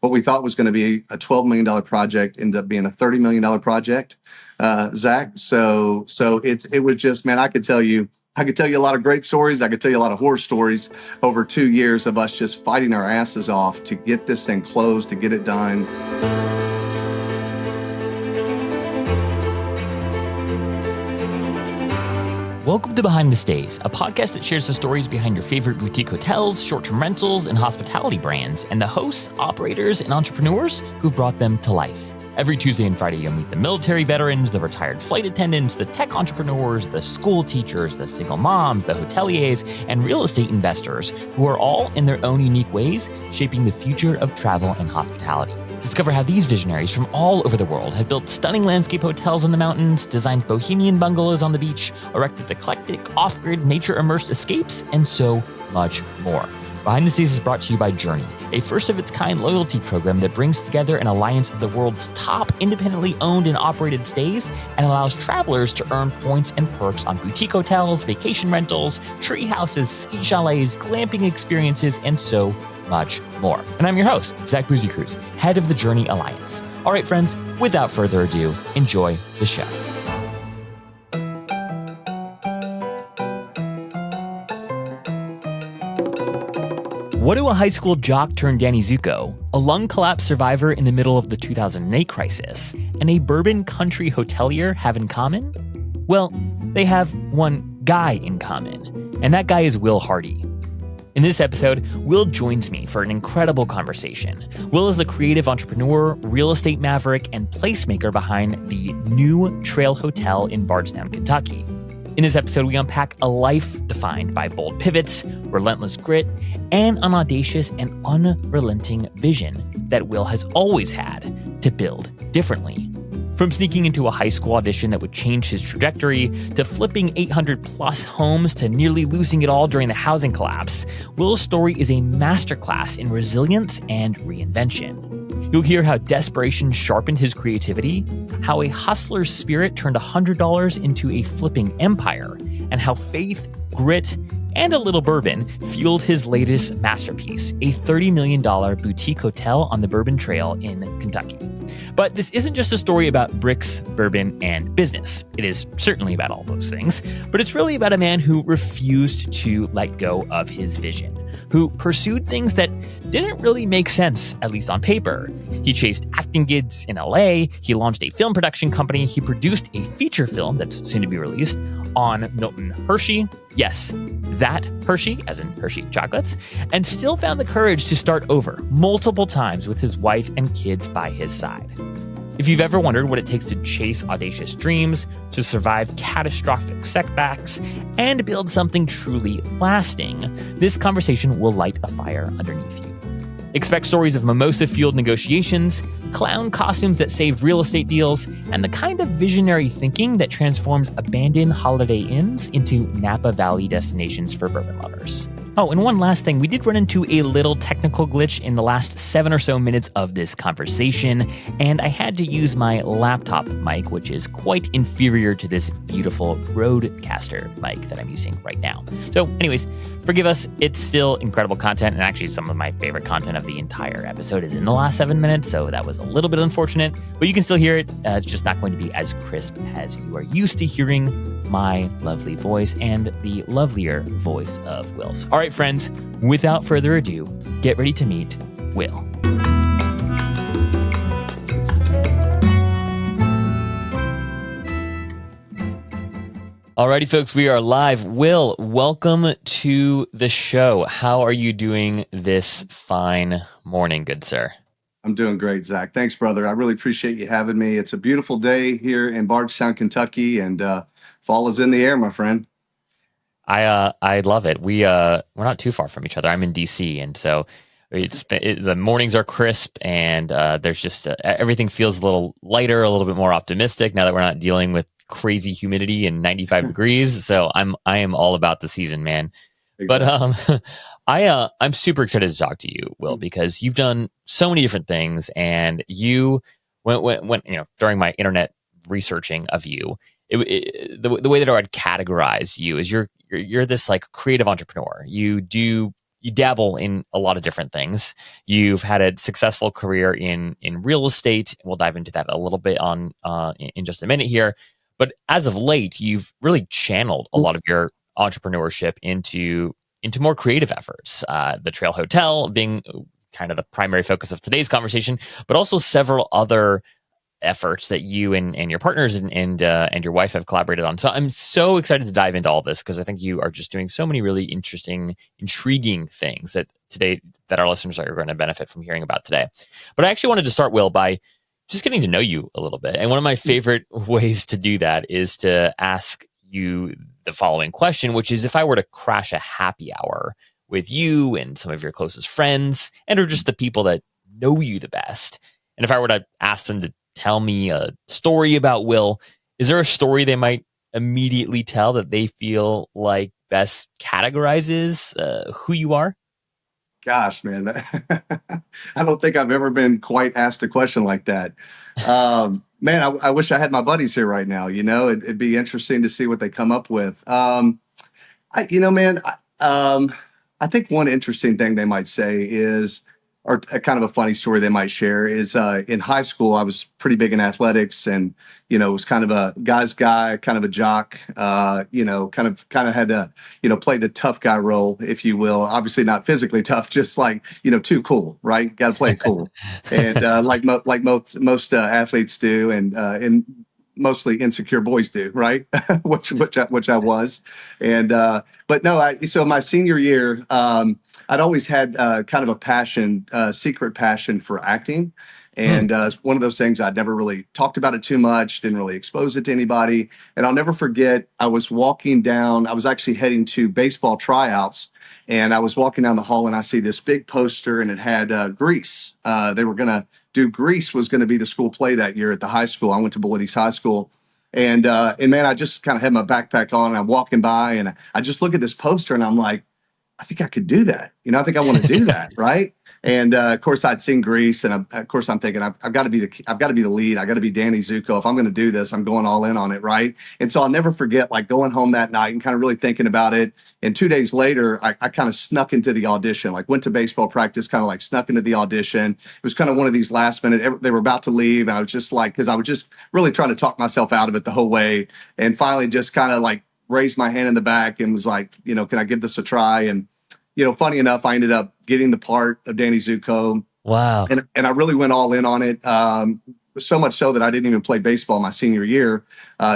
what we thought was going to be a $12 million project ended up being a $30 million project, Zach. So it was just, man, I could tell you a lot of great stories. I could tell you a lot of horror stories over 2 years of us just fighting our asses off to get this thing closed, to get it done. Welcome to Behind the Stays, a podcast that shares the stories behind your favorite boutique hotels, short-term rentals, and hospitality brands, and the hosts, operators, and entrepreneurs who've brought them to life. Every Tuesday and Friday, you'll meet the military veterans, the retired flight attendants, the tech entrepreneurs, the school teachers, the single moms, the hoteliers, and real estate investors who are all, in their own unique ways, shaping the future of travel and hospitality. Discover how these visionaries from all over the world have built stunning landscape hotels in the mountains, designed bohemian bungalows on the beach, erected eclectic, off-grid, nature-immersed escapes, and so much more. Behind the Stays is brought to you by Journey, a first-of-its-kind loyalty program that brings together an alliance of the world's top independently owned and operated stays and allows travelers to earn points and perks on boutique hotels, vacation rentals, tree houses, ski chalets, glamping experiences, and so much more. And I'm your host, Zach Boozy-Cruz, head of the Journey Alliance. All right, friends, without further ado, enjoy the show. What do a high school jock turned Danny Zuko, a lung collapse survivor in the middle of the 2008 crisis, and a bourbon country hotelier have in common? Well, they have one guy in common, and that guy is Will Hardy. In this episode, Will joins me for an incredible conversation. Will is the creative entrepreneur, real estate maverick, and placemaker behind the new Trail Hotel in Bardstown, Kentucky. In this episode, we unpack a life defined by bold pivots, relentless grit, and an audacious and unrelenting vision that Will has always had to build differently. From sneaking into a high school audition that would change his trajectory, to flipping 800 plus homes, to nearly losing it all during the housing collapse, Will's story is a masterclass in resilience and reinvention. You'll hear how desperation sharpened his creativity, how a hustler's spirit turned $100 into a flipping empire, and how faith, grit, and a little bourbon fueled his latest masterpiece, a $30 million boutique hotel on the Bourbon Trail in Kentucky. But this isn't just a story about bricks, bourbon, and business. It is certainly about all those things, but it's really about a man who refused to let go of his vision, who pursued things that didn't really make sense, at least on paper. He chased acting gigs in LA, he launched a film production company, he produced a feature film that's soon to be released on Milton Hershey, yes, that Hershey, as in Hershey chocolates, and still found the courage to start over multiple times with his wife and kids by his side. If you've ever wondered what it takes to chase audacious dreams, to survive catastrophic setbacks, and build something truly lasting, this conversation will light a fire underneath you. Expect stories of mimosa-fueled negotiations, clown costumes that saved real estate deals, and the kind of visionary thinking that transforms abandoned Holiday Inns into Napa Valley destinations for bourbon lovers. Oh, and one last thing, we did run into a little technical glitch in the last 7 or so minutes of this conversation, and I had to use my laptop mic, which is quite inferior to this beautiful Rodecaster mic that I'm using right now. So anyways, forgive us, it's still incredible content, and actually some of my favorite content of the entire episode is in the last 7 minutes, so that was a little bit unfortunate, but you can still hear it. It's just not going to be as crisp as you are used to hearing my lovely voice and the lovelier voice of Will's. All right, friends, without further ado, get ready to meet Will. Alrighty, folks, we are live. Will, welcome to the show. How are you doing this fine morning, good sir? I'm doing great, Zach. Thanks, brother. I really appreciate you having me. It's a beautiful day here in Bardstown, Kentucky, and fall is in the air, my friend. I love it. We're not too far from each other. I'm in DC, and so the mornings are crisp, and there's just everything feels a little lighter, a little bit more optimistic now that we're not dealing with crazy humidity and 95 degrees. So I am all about the season, man. Exactly. But I'm super excited to talk to you, Will, because you've done so many different things, and you when during my internet researching of you, the way that I would categorize you is you're this like creative entrepreneur. You do you dabble in a lot of different things. You've had a successful career in real estate. We'll dive into that a little bit on in just a minute here. But as of late, you've really channeled a lot of your entrepreneurship into more creative efforts. The Trail Hotel being kind of the primary focus of today's conversation, but also several other efforts that you and your partners and your wife have collaborated on. So I'm so excited to dive into all this because I think you are just doing so many really interesting, intriguing things that our listeners are going to benefit from hearing about today. But I actually wanted to start, Will, by just getting to know you a little bit. And one of my favorite ways to do that is to ask you the following question, which is, if I were to crash a happy hour with you and some of your closest friends and or just the people that know you the best, and if I were to ask them to tell me a story about Will, is there a story they might immediately tell that they feel like best categorizes who you are? Gosh, man, I don't think I've ever been quite asked a question like that. Man, I wish I had my buddies here right now. It'd be interesting to see what they come up with. Man, I think one interesting thing they might say is, or a kind of a funny story they might share is, in high school, I was pretty big in athletics and, was kind of a guy's guy, kind of a jock, kind of had to, play the tough guy role, if you will. Obviously not physically tough, just like, too cool, right? Got to play it cool. And like most athletes do, and mostly insecure boys do, right? which I was. And but no, so my senior year, I'd always had kind of a passion, secret passion for acting. And it's one of those things I'd never really talked about it too much, didn't really expose it to anybody. And I'll never forget, I was actually heading to baseball tryouts, and I was walking down the hall and I see this big poster and it had Grease. They were going to do Grease was going to be the school play that year at the high school. I went to Bullitt East High School. And man, I just kind of had my backpack on and I'm walking by and I just look at this poster and I'm like, I think I could do that. I think I want to do that. Right. And of course I'd seen Grease, and of course I'm thinking I've got to be the lead. I got to be Danny Zuko. If I'm going to do this, I'm going all in on it. Right. And so I'll never forget, like, going home that night and kind of really thinking about it. And 2 days later, I kind of snuck into the audition, like went to baseball practice, kind of like snuck into the audition. It was kind of one of these last minute, they were about to leave. And I was just like, because I was just really trying to talk myself out of it the whole way. And finally just kind of like raised my hand in the back and was like, can I give this a try? And funny enough, I ended up getting the part of Danny Zuko. Wow. And I really went all in on it. So much so that I didn't even play baseball my senior year,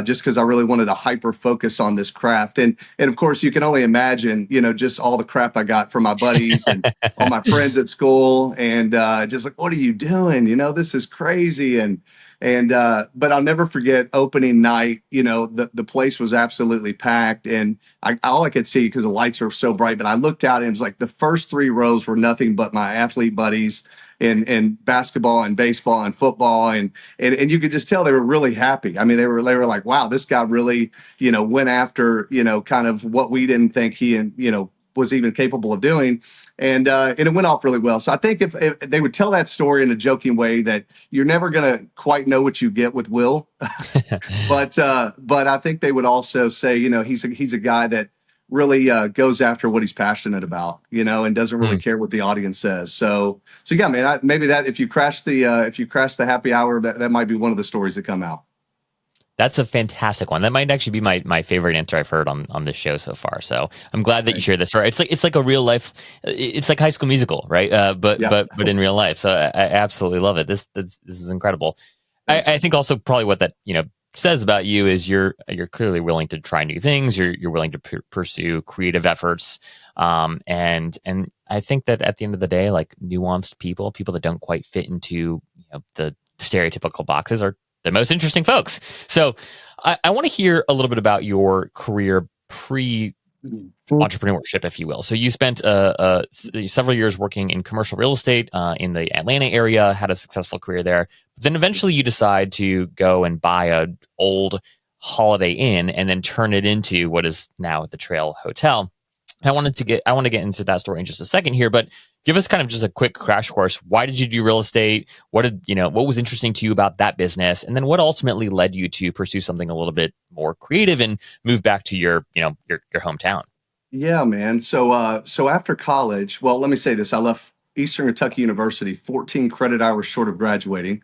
just because I really wanted to hyper focus on this craft. And of course, you can only imagine, just all the crap I got from my buddies and all my friends at school, and just like, what are you doing? This is crazy. But I'll never forget opening night. The place was absolutely packed, and all I could see, because the lights were so bright, but I looked out and it was like the first 3 rows were nothing but my athlete buddies in basketball and baseball and football, and you could just tell they were really happy. I mean, they were like, wow, this guy really went after kind of what we didn't think he was even capable of doing. And it went off really well. So I think if they would tell that story in a joking way, that you're never going to quite know what you get with Will, but I think they would also say, he's a guy that really goes after what he's passionate about, and doesn't really care what the audience says. So yeah, man, maybe that if you crash the happy hour, that might be one of the stories that come out. That's a fantastic one. That might actually be my favorite answer I've heard on this show so far. So I'm glad that you shared this story. It's like a real life. It's like High School Musical, right? But in real life. So I absolutely love it. This is incredible. I think also probably what that says about you is you're clearly willing to try new things. You're willing to pursue creative efforts. And I think that at the end of the day, like, nuanced people that don't quite fit into the stereotypical boxes are the most interesting folks. So I want to hear a little bit about your career pre-entrepreneurship, if you will. So you spent several years working in commercial real estate in the Atlanta area, had a successful career there. But then eventually you decide to go and buy an old Holiday Inn and then turn it into what is now the Trail Hotel. I want to get into that story in just a second here, but give us kind of just a quick crash course. Why did you do real estate? What was interesting to you about that business? And then what ultimately led you to pursue something a little bit more creative and move back to your hometown? Yeah, man. So after college, well, let me say this. I left Eastern Kentucky University 14 credit hours short of graduating,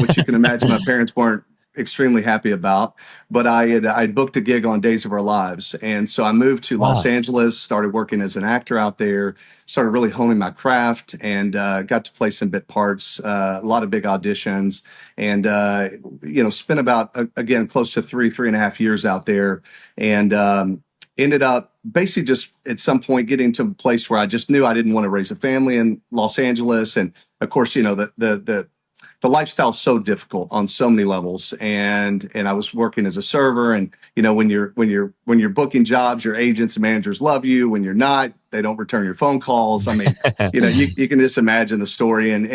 which you can imagine my parents weren't extremely happy about. But I'd booked a gig on Days of Our Lives. And so I moved to Los Wow. Angeles, started working as an actor out there, started really honing my craft, and got to play some bit parts, a lot of big auditions, and spent about again close to 3.5 years out there. And ended up basically just at some point getting to a place where I just knew I didn't want to raise a family in Los Angeles. And of course, the lifestyle's so difficult on so many levels. And I was working as a server. And when you're booking jobs, your agents and managers love you. When you're not, they don't return your phone calls. I mean, you can just imagine the story. And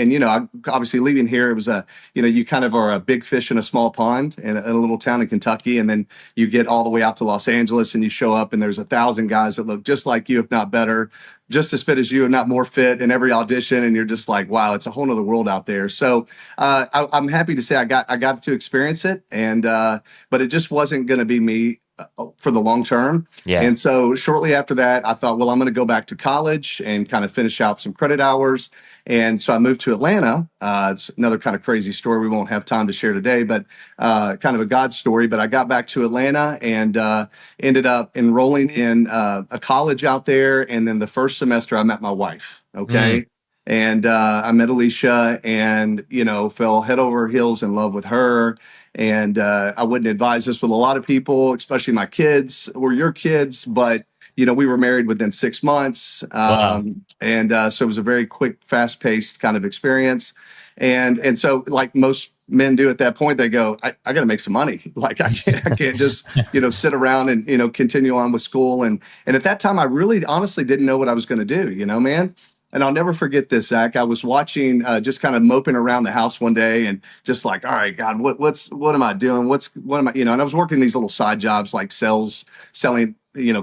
obviously leaving here, it was you kind of are a big fish in a small pond in a little town in Kentucky. And then you get all the way out to Los Angeles and you show up and there's 1,000 guys that look just like you, if not better, just as fit as you, and not more fit in every audition. And you're just like, wow, it's a whole nother world out there. So I'm happy to say I got to experience it, but it just wasn't going to be me for the long term. Yeah. And so shortly after that, I thought, well, I'm going to go back to college and kind of finish out some credit hours. And so I moved to Atlanta. It's another kind of crazy story we won't have time to share today, but kind of a God story. But I got back to Atlanta and ended up enrolling in a college out there. And then the first semester, I met my wife. Okay. Mm. And I met Alicia and, fell head over heels in love with her. And I wouldn't advise this with a lot of people, especially my kids or your kids, but we were married within 6 months. Wow. So it was a very quick, fast paced kind of experience. And so like most men do at that point, they go, I got to make some money. Like I can't just, sit around and, continue on with school. And at that time, I really honestly didn't know what I was going to do, man. And I'll never forget this, Zach. I was watching, just kind of moping around the house one day, and just like, all right, God, what am I doing? What am I, And I was working these little side jobs like selling,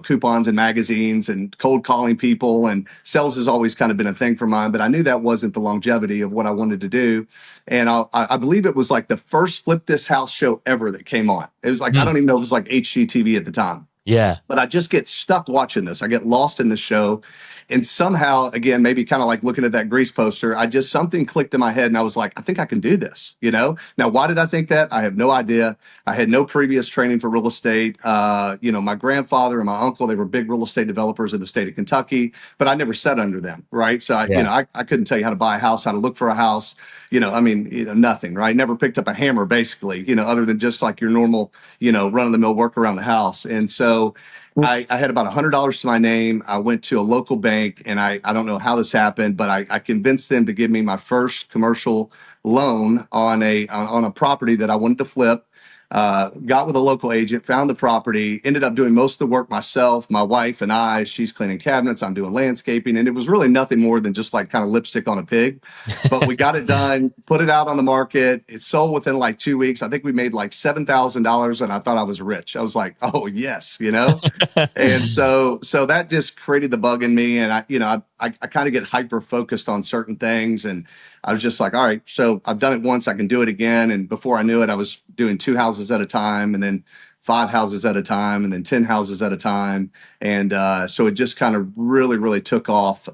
coupons and magazines and cold calling people. And sales has always kind of been a thing for mine, but I knew that wasn't the longevity of what I wanted to do. And I believe it was like the first Flip This House show ever that came on. It was like, I Mm. don't even know, it was like HGTV at the time. Yeah. But I just get stuck watching this. I get lost in the show. And somehow, again, maybe kind of like looking at that Grease poster, something clicked in my head and I was like, I think I can do this, Now, why did I think that? I have no idea. I had no previous training for real estate. My grandfather and my uncle, they were big real estate developers in the state of Kentucky, but I never sat under them, right? So, Yeah. I couldn't tell you how to buy a house, how to look for a house, nothing, right? Never picked up a hammer, basically, other than just like your normal, run of the mill work around the house. And so I had about $100 to my name. I went to a local bank, and I don't know how this happened, but I convinced them to give me my first commercial loan on a property that I wanted to flip. Got with a local agent, found the property, ended up doing most of the work myself. My wife and I, she's cleaning cabinets, I'm doing landscaping, and it was really nothing more than just like kind of lipstick on a pig. But we got it done, put it out on the market. It sold within like 2 weeks. I think we made like $7,000, and I thought I was rich. I was like, oh yes. And so that just created the bug in me, and I kind of get hyper focused on certain things, and I was just like, all right, so I've done it once, I can do it again. And before I knew it, I was doing 2 houses at a time, and then 5 houses at a time, and then 10 houses at a time. And so it just kind of really, really took off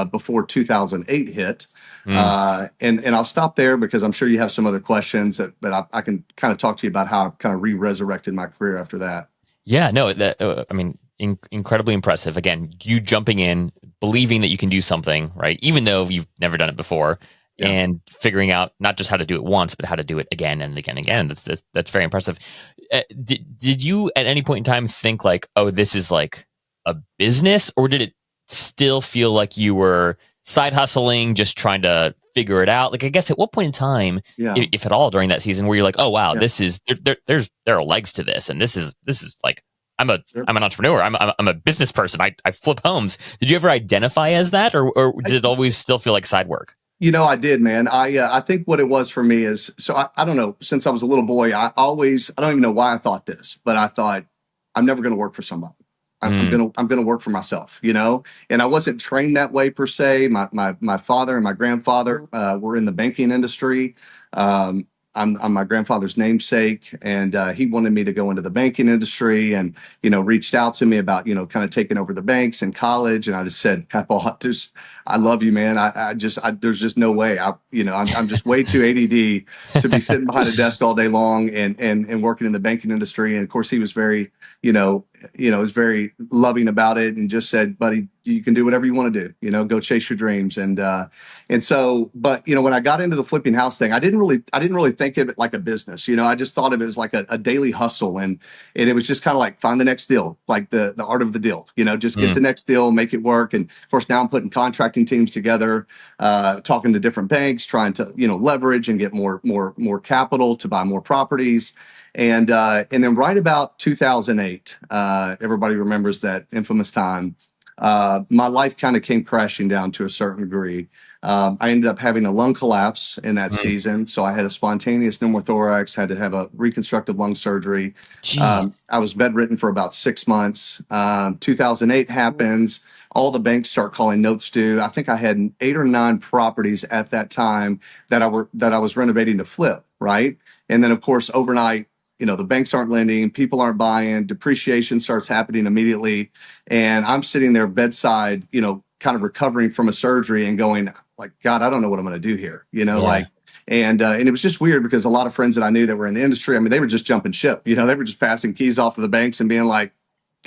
before 2008 hit. Mm. And I'll stop there because I'm sure you have some other questions but I can kind of talk to you about how I kind of re-resurrected my career after that. Yeah, no, I mean, incredibly impressive. Again, you jumping in, believing that you can do something, right? Even though you've never done it before, Yeah. and figuring out not just how to do it once, but how to do it again and again and again. That's very impressive. Did you at any point in time think like, oh, this is like a business, or did it still feel like you were side hustling, just trying to figure it out? Like, I guess at what point in time, Yeah. if at all, during that season, where you're like, oh wow, Yeah. this is there are legs to this, and this is like Sure. I'm an entrepreneur. I'm a business person. I flip homes. Did you ever identify as that, or did it always still feel like side work? I did, man. I think what it was for me is, so I don't know, since I was a little boy, I don't even know why I thought this, but I thought I'm never going to work for somebody. Mm. I'm gonna work for myself, and I wasn't trained that way per se. My father and my grandfather were in the banking industry. I'm my grandfather's namesake, and he wanted me to go into the banking industry, and reached out to me about kind of taking over the banks in college, and I just said, Papa, I love you, man. There's just no way. I'm just way too ADD to be sitting behind a desk all day long and working in the banking industry. And of course, he was very was very loving about it, and just said, buddy, you can do whatever you want to do, go chase your dreams. And so, but when I got into the flipping house thing, I didn't really think of it like a business. I just thought of it as like a daily hustle. And it was just kind of like find the next deal, like the art of the deal, just get the next deal, make it work. And of course, now I'm putting contracting teams together, talking to different banks, trying to, leverage and get more capital to buy more properties. And then right about 2008, everybody remembers that infamous time. My life kind of came crashing down to a certain degree. I ended up having a lung collapse in that season. So I had a spontaneous pneumothorax, had to have a reconstructive lung surgery. I was bedridden for about 6 months. 2008 happens. All the banks start calling notes due. I think I had 8 or 9 properties at that time that I was renovating to flip, right? And then, of course, overnight, the banks aren't lending, people aren't buying, depreciation starts happening immediately. And I'm sitting there bedside, kind of recovering from a surgery and going like, God, I don't know what I'm going to do here, and it was just weird because a lot of friends that I knew that were in the industry, I mean, they were just jumping ship, they were just passing keys off to the banks and being like,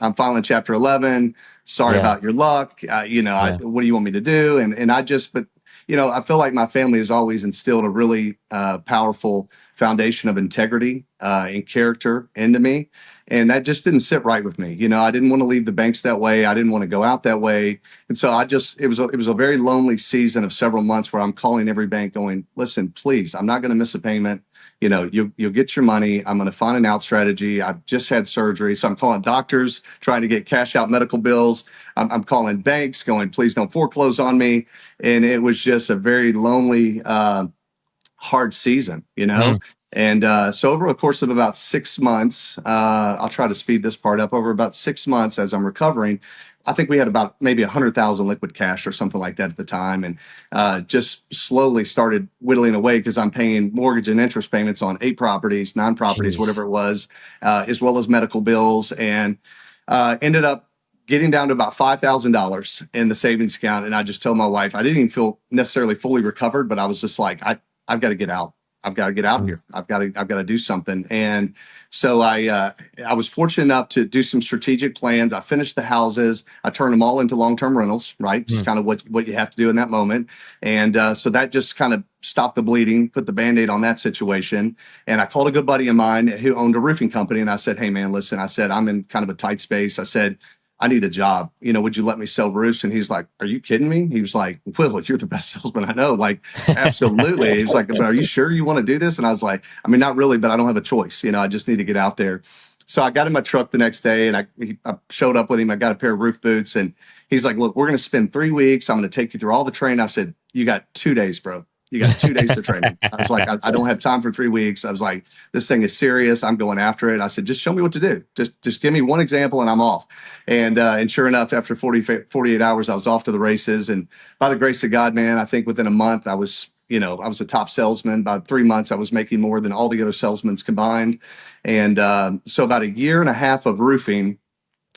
I'm filing Chapter 11. Sorry about your luck. What do you want me to do? And I feel like my family has always instilled a really powerful foundation of integrity and character into me. And that just didn't sit right with me. I didn't want to leave the banks that way. I didn't want to go out that way. And so it was a very lonely season of several months where I'm calling every bank going, listen, please, I'm not going to miss a payment. You'll get your money. I'm going to find an out strategy. I've just had surgery. So I'm calling doctors, trying to get cash out medical bills. I'm calling banks going, please don't foreclose on me. And it was just a very lonely, hard season, And so over the course of about 6 months, I'll try to speed this part up. Over about 6 months as I'm recovering, I think we had about maybe 100,000 liquid cash or something like that at the time, and just slowly started whittling away because I'm paying mortgage and interest payments on 8 properties, 9 properties, whatever it was, as well as medical bills, and ended up getting down to about $5,000 in the savings account. And I just told my wife, I didn't even feel necessarily fully recovered, but I was just like, I've got to get out. I've got to get out of here. I've got to do something. And so I was fortunate enough to do some strategic plans. I finished the houses. I turned them all into long-term rentals, right? Just kind of what you have to do in that moment. And so that just kind of stopped the bleeding, put the Band-Aid on that situation. And I called a good buddy of mine who owned a roofing company. And I said, hey, man, listen, I said, I'm in kind of a tight space. I said, I need a job. Would you let me sell roofs? And he's like, are you kidding me? He was like, Will, you're the best salesman I know. Like, absolutely. He was like, but are you sure you want to do this? And I was like, I mean, not really, but I don't have a choice. I just need to get out there. So I got in my truck the next day and I showed up with him. I got a pair of roof boots and he's like, look, we're going to spend 3 weeks. I'm going to take you through all the training. I said, you got 2 days, bro. You got 2 days to training. I was like, I don't have time for 3 weeks. I was like, this thing is serious. I'm going after it. I said, just show me what to do. Just give me one example and I'm off. And sure enough, after 48 hours, I was off to the races. And by the grace of God, man, I think within a month, I was a top salesman. By 3 months, I was making more than all the other salesmen combined. And so about 1.5 years of roofing,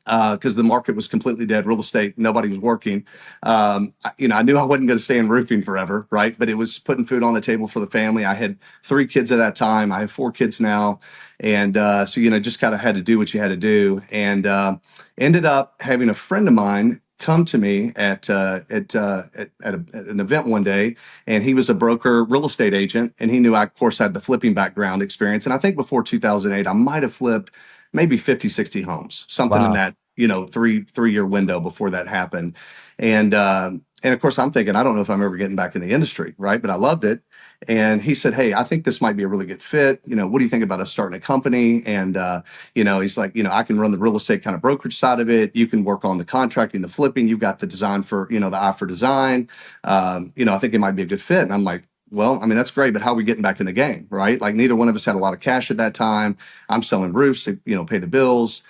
because the market was completely dead, real estate, nobody was working. I knew I wasn't going to stay in roofing forever, right? But it was putting food on the table for the family. I had 3 kids at that time. I have 4 kids now. And so, just kind of had to do what you had to do. And ended up having a friend of mine come to me at an event one day, and he was a broker, real estate agent, and he knew I, of course, had the flipping background experience. And I think before 2008, I might have flipped maybe 50, 60 homes, something in that, 3-year window before that happened. And of course, I'm thinking, I don't know if I'm ever getting back in the industry, right? But I loved it. And he said, hey, I think this might be a really good fit. What do you think about us starting a company? And, he's like, I can run the real estate kind of brokerage side of it. You can work on the contracting, the flipping. You've got the design for, the eye for design. I think it might be a good fit. And I'm like, well, I mean, that's great, but how are we getting back in the game, right? Like neither one of us had a lot of cash at that time. I'm selling roofs to, pay the bills.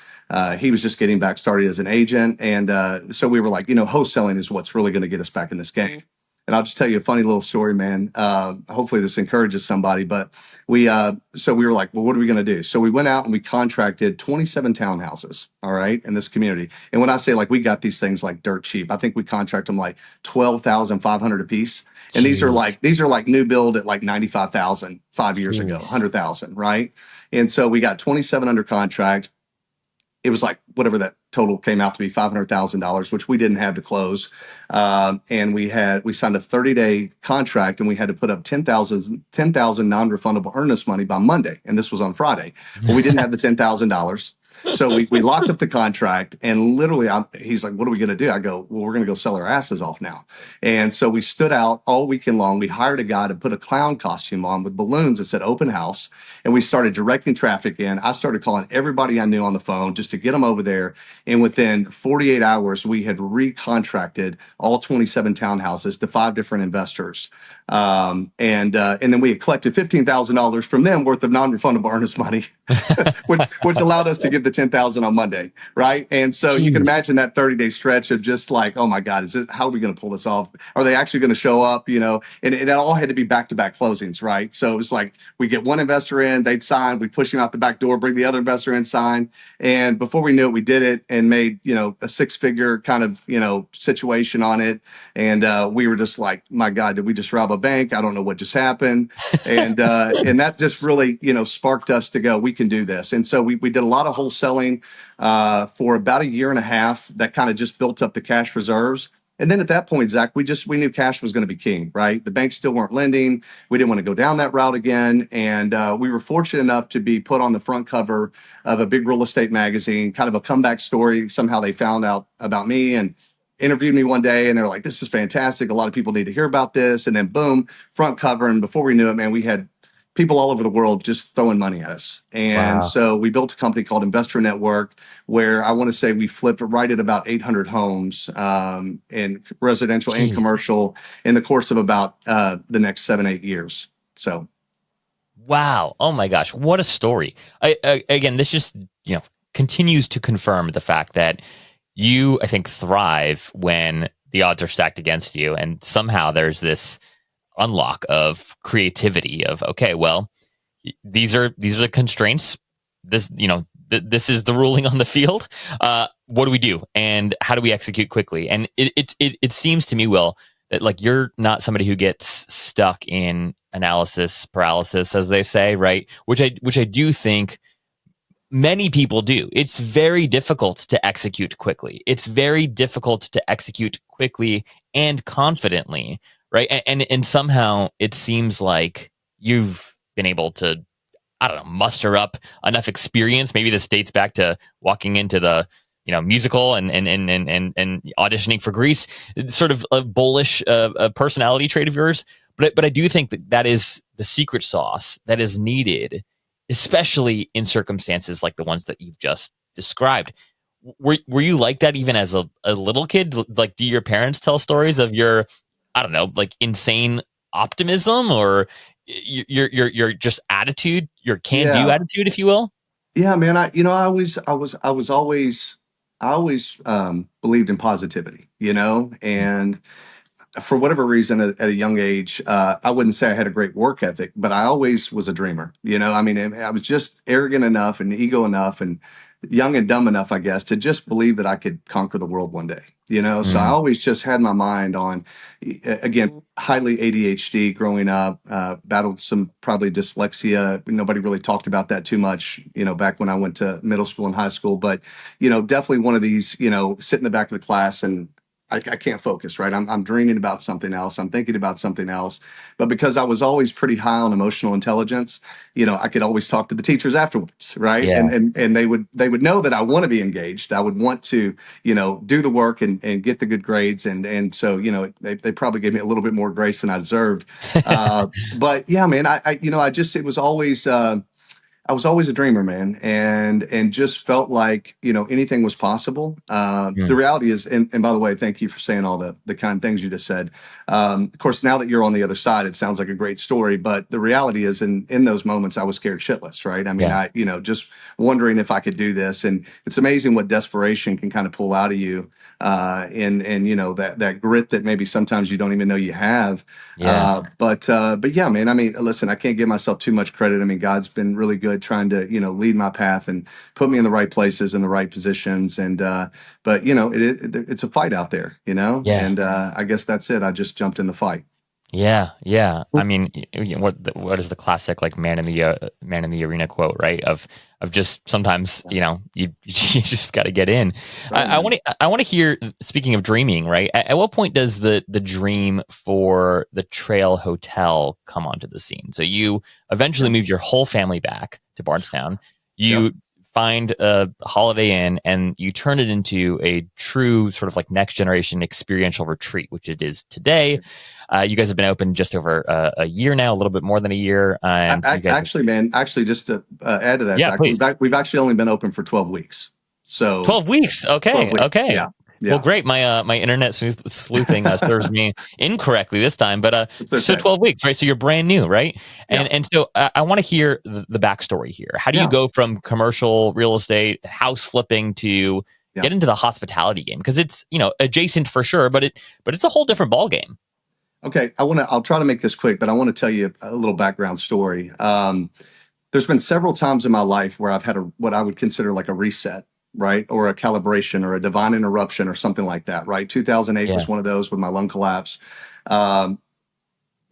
He was just getting back started as an agent. And so we were like, wholesaling is what's really going to get us back in this game. And I'll just tell you a funny little story, man. Hopefully this encourages somebody, but so we were like, well, what are we going to do? So we went out and we contracted 27 townhouses. All right. In this community. And when I say like, we got these things like dirt cheap, I think we contract them like 12,500 a piece. And Jeez. these are like new build at like 95,000 5 years ago, Jeez. 100,000. Right. And so we got 27 under contract. It was like whatever that total came out to be, $500,000, which we didn't have to close. And we signed a 30-day contract, and we had to put up 10,000 non-refundable earnest money by Monday. And this was on Friday. Well, we didn't have the $10,000. So we locked up the contract, and literally he's like, what are we going to do? I go, well, we're going to go sell our asses off now. And so we stood out all weekend long. We hired a guy to put a clown costume on with balloons that said open house. And we started directing traffic in. I started calling everybody I knew on the phone just to get them over there. And within 48 hours, we had recontracted all 27 townhouses to 5 different investors. And then we had collected $15,000 from them worth of non-refundable earnest money, which allowed us to give the 10,000 on Monday, right? And so you can Jeez. imagine that 30-day stretch of just like, oh my God, how are we going to pull this off? Are they actually going to show up? And it all had to be back-to-back closings, right? So it was like we get one investor in, they'd sign, we push him out the back door, bring the other investor in, sign, and before we knew it, we did it and made a 6-figure kind of situation on it. And we were just like, my God, did we just rob a bank? I don't know what just happened. And that just really, sparked us to go, we can do this. And so we did a lot of wholesaling for about a year and a half. That kind of just built up the cash reserves. And then at that point, Zach, we knew cash was going to be king, right? The banks still weren't lending. We didn't want to go down that route again. And we were fortunate enough to be put on the front cover of a big real estate magazine, kind of a comeback story. Somehow they found out about me and interviewed me one day, and they're like, this is fantastic. A lot of people need to hear about this. And then boom, front cover. And before we knew it, man, we had people all over the world just throwing money at us. And Wow. so we built a company called Investor Network, where I want to say we flipped right at about 800 homes in residential and Jeez. commercial in the course of about the next 7-8 years. So Wow. Oh my gosh. What a story. Again, this just, continues to confirm the fact that you, I think, thrive when the odds are stacked against you. And somehow there's this unlock of creativity of, okay, well, these are the constraints. This is the ruling on the field. What do we do? And how do we execute quickly? And it seems to me, Will, that like you're not somebody who gets stuck in analysis paralysis, as they say, right? Which I do think many people do. It's very difficult to execute quickly. It's very difficult to execute quickly and confidently, right? And somehow it seems like you've been able to, I don't know, muster up enough experience. Maybe this dates back to walking into the musical and auditioning for Grease. It's sort of a bullish personality trait of yours, but I do think that is the secret sauce that is needed, especially in circumstances like the ones that you've just described. Were you like that even as a little kid? Like, do your parents tell stories of your, I don't know, like insane optimism or your just attitude, your can-do yeah, attitude, if you will? yeah, man. I always believed in positivity, and for whatever reason, at a young age, I wouldn't say I had a great work ethic, but I always was a dreamer. I mean, I was just arrogant enough and ego enough and young and dumb enough, I guess, to just believe that I could conquer the world one day. So I Mm. always just had my mind on, again, highly ADHD growing up, battled some probably dyslexia. Nobody really talked about that too much, back when I went to middle school and high school. But, definitely one of these, sit in the back of the class and I can't focus, right? I'm dreaming about something else. I'm thinking about something else. But because I was always pretty high on emotional intelligence, I could always talk to the teachers afterwards, right? Yeah. And they would know that I want to be engaged. I would want to, do the work and get the good grades. And so, they probably gave me a little bit more grace than I deserved. But yeah, man, it was always I was always a dreamer, man, and just felt like anything was possible. The Mm, reality is, and by the way, thank you for saying all the kind things you just said. Of course, now that you're on the other side, it sounds like a great story. But the reality is, in those moments, I was scared shitless, right? I mean, yeah. I just wondering if I could do this, and it's amazing what desperation can kind of pull out of you, and that grit that maybe sometimes you don't even know you have. Yeah. But yeah, man. I mean, listen, I can't give myself too much credit. I mean, God's been really good trying to lead my path and put me in the right places in the right positions. And but it's a fight out there, Yeah. and I guess that's it. I just jumped in the fight. Yeah, yeah. I mean, what is the classic like man in the arena quote, right? Of just sometimes you just got to get in. Right, man. I want to hear. Speaking of dreaming, right? At what point does the dream for the Trail Hotel come onto the scene? So you eventually Yep. move your whole family back to Bardstown. Yep. You find a Holiday Inn and you turn it into a true sort of like next generation experiential retreat, which it is today. You guys have been open just over a year now, a little bit more than a year, and you guys have, Actually, man, actually, just to add to that, yeah, Zach, please. we've actually only been open for 12 weeks. So 12 weeks. 12 Okay. weeks. Okay. Yeah. Well, Yeah. great. My internet sleuthing serves me incorrectly this time, but It's so okay. 12 weeks, right? So you're brand new, right? Yeah. And so I want to hear the backstory here. How do you Yeah. go from commercial real estate, house flipping to Yeah. get into the hospitality game? Because it's adjacent for sure, but it's a whole different ball game. Okay. I'll try to make this quick, but I want to tell you a little background story. There's been several times in my life where I've had what I would consider like a reset, right? Or a calibration or a divine interruption or something like that, right? 2008 Yeah. was one of those with my lung collapse. Um,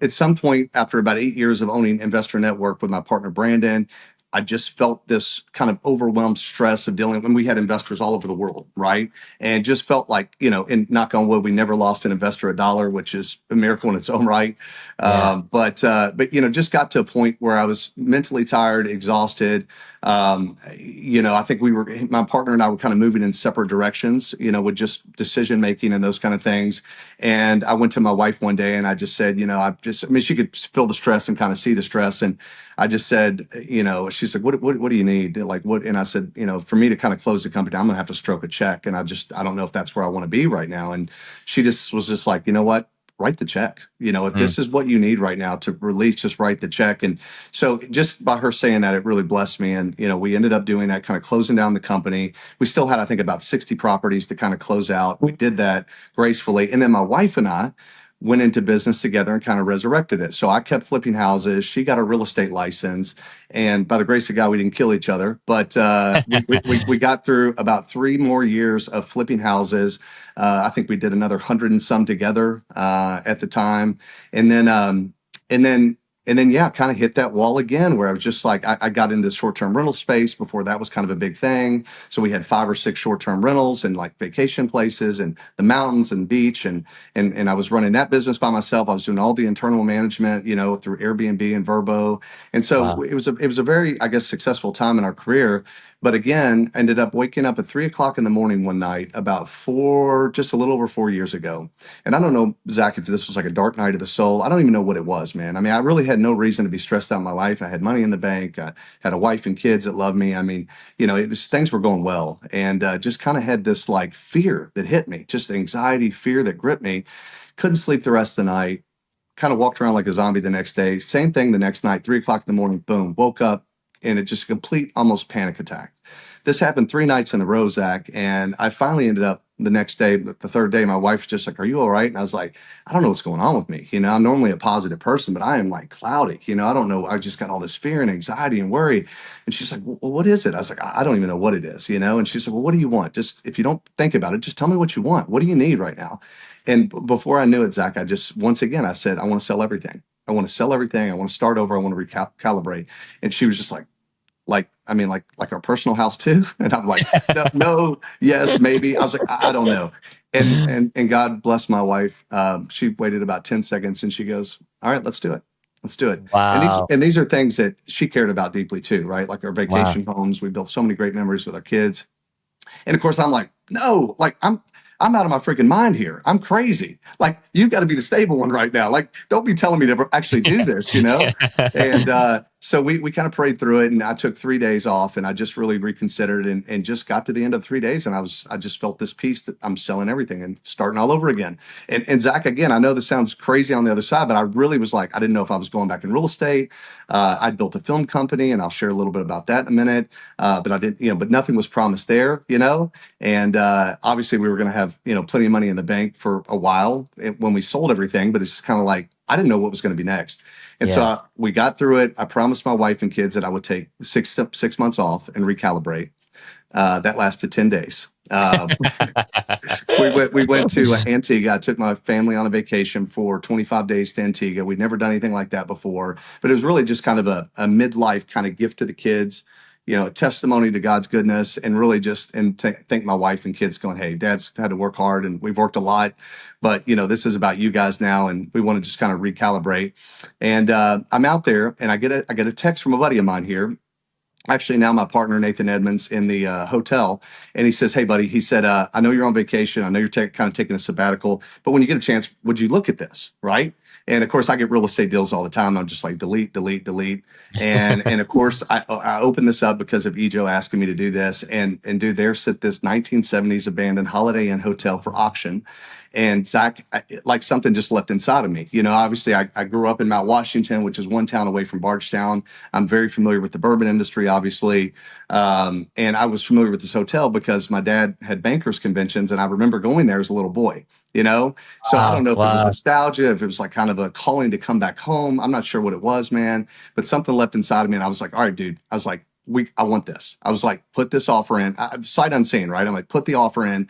at some point after about 8 years of owning Investor Network with my partner Brandon, I just felt this kind of overwhelmed stress of dealing when we had investors all over the world, right? And just felt like, and knock on wood, we never lost an investor a dollar, which is a miracle in its own right. Yeah. But just got to a point where I was mentally tired, exhausted. I think my partner and I were kind of moving in separate directions, with just decision making and those kind of things. And I went to my wife one day and I just said, she could feel the stress and kind of see the stress. And I just said, she's like, what do you need? Like, what? And I said, for me to kind of close the company, I'm going to have to stroke a check. And I don't know if that's where I want to be right now. And she just was just like, you know what? Write the check. If Mm. this is what you need right now to release, just write the check. And so just by her saying that, it really blessed me. And, we ended up doing that, kind of closing down the company. We still had, I think, about 60 properties to kind of close out. We did that gracefully. And then my wife and I went into business together and kind of resurrected it. So I kept flipping houses. She got a real estate license. And by the grace of God, we didn't kill each other. But we got through about 3 more years of flipping houses. I think we did another 100 and some together at the time. And then, yeah, kind of hit that wall again where I was just like, I got into the short-term rental space before that was kind of a big thing. So we had 5 or 6 short-term rentals and like vacation places and the mountains and beach. And I was running that business by myself. I was doing all the internal management, through Airbnb and Verbo. And so Wow. it was a very, I guess, successful time in our career. But again, ended up waking up at 3 o'clock in the morning one night about just a little over 4 years ago. And I don't know, Zach, if this was like a dark night of the soul. I don't even know what it was, man. I mean, I really had no reason to be stressed out in my life. I had money in the bank. I had a wife and kids that loved me. I mean, things were going well. And just kind of had this like fear that hit me, just anxiety, fear that gripped me. Couldn't sleep the rest of the night. Kind of walked around like a zombie the next day. Same thing the next night, 3 o'clock in the morning, boom, woke up and it just complete almost panic attack. This happened 3 nights in a row, Zach, and I finally ended up the next day, the third day, my wife was just like, "Are you all right?" And I was like, "I don't know what's going on with me. I'm normally a positive person, but I am like cloudy. I don't know. I just got all this fear and anxiety and worry." And she's like, "Well, what is it?" I was like, "I don't even know what it is, And she's like, "Well, what do you want? Just if you don't think about it, just tell me what you want. What do you need right now?" And before I knew it, Zach, I just once again I said, "I want to sell everything. I want to sell everything. I want to start over. I want to recalibrate." And she was just like I mean like our personal house too. And I'm like, no, no, yes, maybe. I was like, I don't know. And God bless my wife. She waited about 10 seconds and she goes, "All right, let's do it. Let's do it." And these Wow. and these are things that she cared about deeply too, right? Like our Wow. vacation homes. We built so many great memories with our kids. And of course, I'm like, no, like I'm out of my freaking mind here. I'm crazy. Like, you've got to be the stable one right now. Like, don't be telling me to actually do this. And So we kind of prayed through it, and I took 3 days off, and I just really reconsidered, and just got to the end of 3 days, and I just felt this peace that I'm selling everything and starting all over again. And Zach, again, I know this sounds crazy on the other side, but I really was like, I didn't know if I was going back in real estate. I'd built a film company, and I'll share a little bit about that in a minute. But I didn't, but nothing was promised there, and obviously we were going to have, plenty of money in the bank for a while when we sold everything, but it's kind of like I didn't know what was going to be next. And so Yeah. we got through it. I promised my wife and kids that I would take 6 months off and recalibrate. That lasted 10 days. We went to Antigua. I took my family on a vacation for 25 days to Antigua. We'd never done anything like that before, but it was really just kind of a midlife kind of gift to the kids, a testimony to God's goodness, and really just thank my wife and kids, going, hey, Dad's had to work hard and we've worked a lot, but this is about you guys now, and we want to just kind of recalibrate. And I'm out there, and I get a text from a buddy of mine here, actually now my partner Nathan Edmonds, in the hotel, and he says, hey buddy, he said, I know you're on vacation, I know you're kind of taking a sabbatical, but when you get a chance, would you look at this, right? And of course I get real estate deals all the time. I'm just like, delete, delete, delete. And of course I opened this up because of Ejo asking me to do this, and dude, there sit this 1970s abandoned Holiday Inn hotel for auction. And Zach, like something just leapt inside of me. Obviously I grew up in Mount Washington, which is one town away from Bardstown. I'm very familiar with the bourbon industry, obviously. And I was familiar with this hotel because my dad had bankers conventions, and I remember going there as a little boy, So I don't know if it was Wow. nostalgia, if it was like kind of a calling to come back home. I'm not sure what it was, man, but something leapt inside of me, and I was like, all right, dude. I was like, I want this. I was like, put this offer in. Sight unseen, right? I'm like, put the offer in,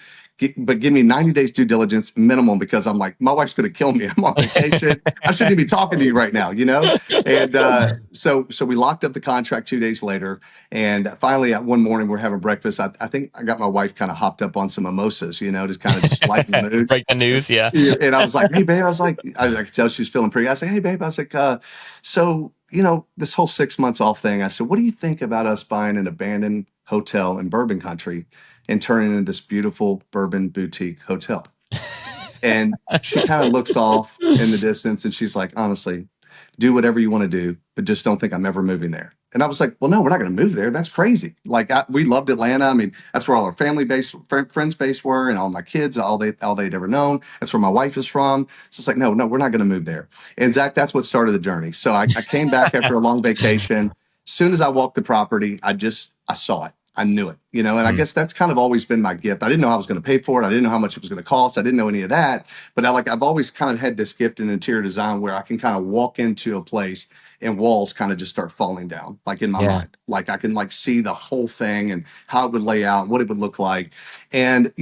but give me 90 days due diligence minimum, because I'm like, my wife's going to kill me. I'm on vacation. I shouldn't even be talking to you right now, And so we locked up the contract 2 days later, and finally, one morning we're having breakfast. I think I got my wife kind of hopped up on some mimosas, to kind of just lighten the mood. Break the news, yeah. Yeah, and I was like, hey babe, I could tell she was feeling pretty. I said, hey babe, I was like, so this whole 6 months off thing. I said, what do you think about us buying an abandoned hotel in Bourbon Country and turning it into this beautiful bourbon boutique hotel? And she kind of looks off in the distance, and she's like, honestly, do whatever you want to do, but just don't think I'm ever moving there. And I was like, well, no, we're not going to move there. That's crazy. Like we loved Atlanta. I mean, that's where all our family base, friends base were, and all my kids, all they'd ever known. That's where my wife is from. So it's like, no, we're not going to move there. And Zach, that's what started the journey. So I came back after a long vacation. As soon as I walked the property, I saw it. I knew it, and I guess that's kind of always been my gift. I didn't know I was going to pay for it. I didn't know how much it was going to cost. I didn't know any of that, but I've always kind of had this gift in interior design where I can kind of walk into a place and walls kind of just start falling down, like in my mind. Like I can see the whole thing and how it would lay out and what it would look like. And,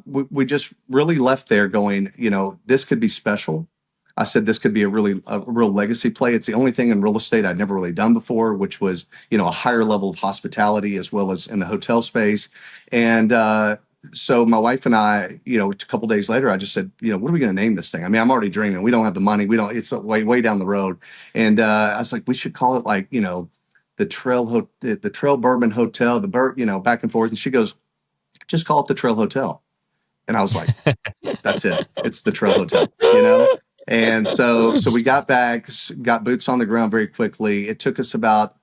we just really left there going, this could be special. I said this could be a real legacy play. It's the only thing in real estate I'd never really done before, which was, a higher level of hospitality as well as in the hotel space. And so my wife and I, a couple days later, I just said, what are we going to name this thing? I mean, I'm already dreaming. We don't have the money. It's way down the road. And I was like, we should call it like, the Trail Bourbon Hotel, back and forth. And she goes, just call it the Trail Hotel. And I was like, that's it. It's the Trail Hotel. And so we got back, got boots on the ground very quickly. It took us about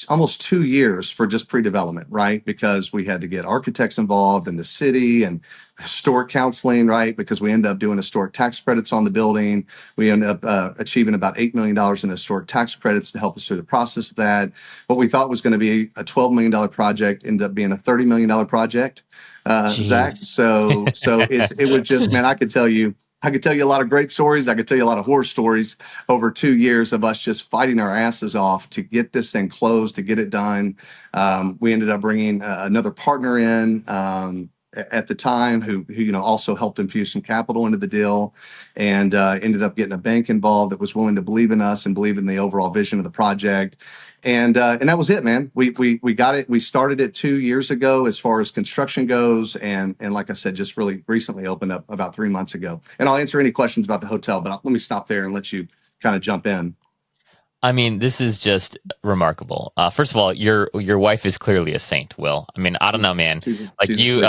almost 2 years for just pre-development, right? Because we had to get architects involved in the city and historic counseling, right? Because we ended up doing historic tax credits on the building. We ended up achieving about $8 million in historic tax credits to help us through the process of that. What we thought was going to be a $12 million project ended up being a $30 million project, Zach. So it was just, man, I could tell you a lot of great stories. I could tell you a lot of horror stories over 2 years of us just fighting our asses off to get this thing closed, to get it done. We ended up bringing another partner in at the time who also helped infuse some capital into the deal, and ended up getting a bank involved that was willing to believe in us and believe in the overall vision of the project. And that was it, man. We got it. We started it 2 years ago as far as construction goes. And like I said, just really recently opened up about 3 months ago. And I'll answer any questions about the hotel, but let me stop there and let you kind of jump in. I mean, this is just remarkable. First of all, your wife is clearly a saint, Will. I mean, I don't know, man. Like you,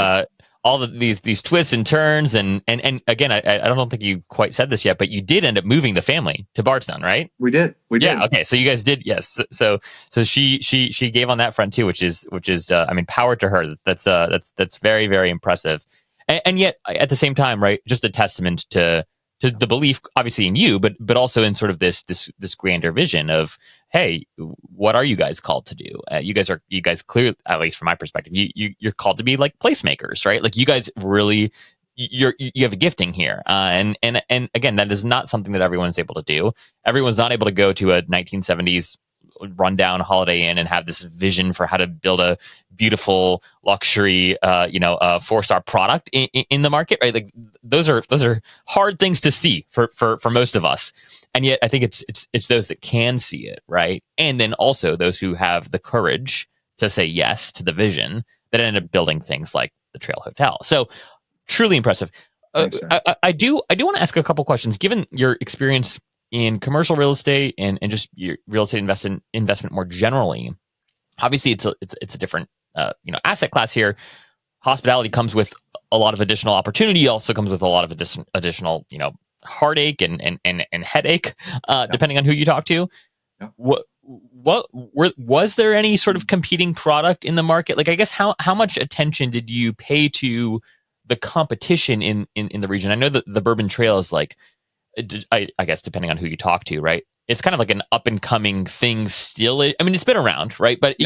these twists and turns, and again, I don't think you quite said this yet, but you did end up moving the family to Bardstown, right? We did. Yeah. Okay. So you guys did. Yes. So she gave on that front too, which is I mean, power to her. That's very, very impressive. And yet at the same time, right, just a testament to the belief, obviously in you, but also in sort of this grander vision of, hey, what are you guys called to do? You guys clearly, at least from my perspective, you're called to be like placemakers, right? Like you guys really, you have a gifting here, and again, that is not something that everyone's able to do. Everyone's not able to go to a 1970s rundown Holiday Inn and have this vision for how to build a beautiful luxury, 4-star product in the market, right? Like those are hard things to see for most of us, and yet I think it's those that can see it, right? And then also those who have the courage to say yes to the vision that end up building things like the Trail Hotel. So truly impressive. Thanks, I do want to ask a couple questions, given your experience in commercial real estate and just your real estate investment more generally. Obviously, it's a different asset class here. Hospitality comes with a lot of additional opportunity. Also comes with a lot of additional heartache and headache, depending on who you talk to. Yeah. Was there any sort of competing product in the market? Like, I guess how much attention did you pay to the competition in the region? I know that the Bourbon Trail is like, I guess depending on who you talk to, right? It's kind of like an up and coming thing still. I mean, it's been around, right? But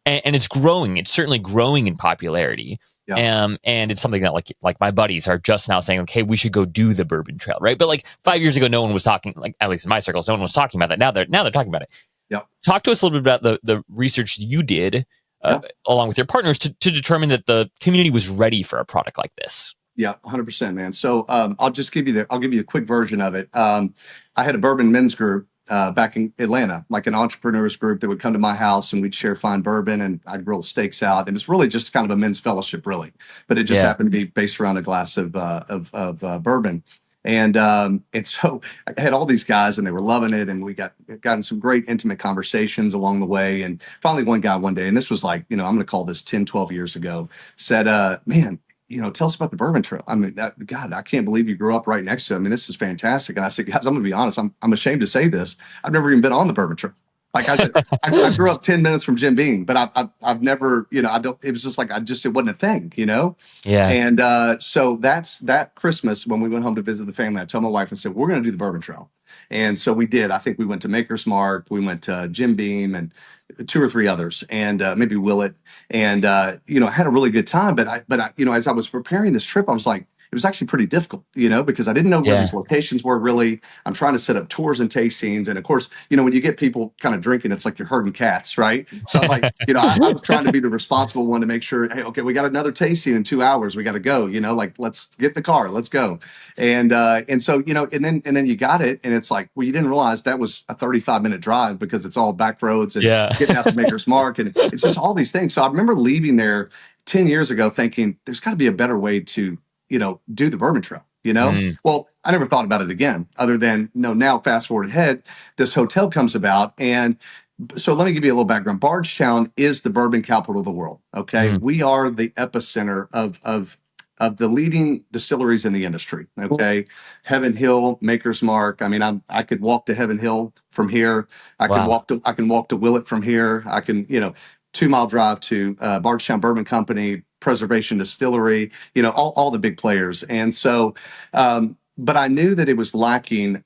and it's growing. It's certainly growing in popularity. Yeah. And it's something that like my buddies are just now saying, like, hey, we should go do the Bourbon Trail, right? But like 5 years ago, no one was talking, like at least in my circles, no one was talking about that. Now they're talking about it. Yeah. Talk to us a little bit about the research you did along with your partners to determine that the community was ready for a product like this. Yeah, 100%, man. So I'll give you a quick version of it. I had a bourbon men's group back in Atlanta, like an entrepreneurs group that would come to my house and we'd share fine bourbon and I'd grill steaks out. And it's really just kind of a men's fellowship, really, but it just happened to be based around a glass of bourbon. And so I had all these guys and they were loving it. And we gotten some great intimate conversations along the way. And finally one guy one day, and this was like, I'm going to call this 10, 12 years ago, said, man, tell us about the Bourbon Trail. I mean, God, I can't believe you grew up right next to it. I mean, this is fantastic. And I said, guys, I'm going to be honest. I'm ashamed to say this. I've never even been on the Bourbon Trail. Like I said, I grew up 10 minutes from Jim Beam, but I've never, it was just like, it wasn't a thing, Yeah. And so that's that Christmas when we went home to visit the family. I told my wife and said, we're going to do the Bourbon Trail. And so we did. I think we went to Maker's Mark, we went to Jim Beam and 2 or 3 others, and maybe Willett, and had a really good time. But I, as I was preparing this trip, I was like, it was actually pretty difficult, because I didn't know where these locations were really. I'm trying to set up tours and tastings. And of course, when you get people kind of drinking, it's like you're herding cats, right? So I'm like, I was trying to be the responsible one to make sure, hey, okay, we got another tasting in 2 hours. We got to go, like, let's get the car, let's go. And so, and then you got it. And it's like, well, you didn't realize that was a 35-minute drive because it's all back roads and getting out to Maker's Mark. And it's just all these things. So I remember leaving there 10 years ago thinking there's got to be a better way to do the Bourbon Trail, Well, I never thought about it again other than, now fast forward ahead, this hotel comes about. And so let me give you a little background. Bardstown is the bourbon capital of the world. Okay. We are the epicenter of the leading distilleries in the industry. Okay. Heaven Hill, Maker's Mark. I mean, I could walk to Heaven Hill from here. I can walk to Willett from here. I can, 2-mile drive to Bardstown Bourbon Company, Preservation Distillery, all the big players. And so, but I knew that it was lacking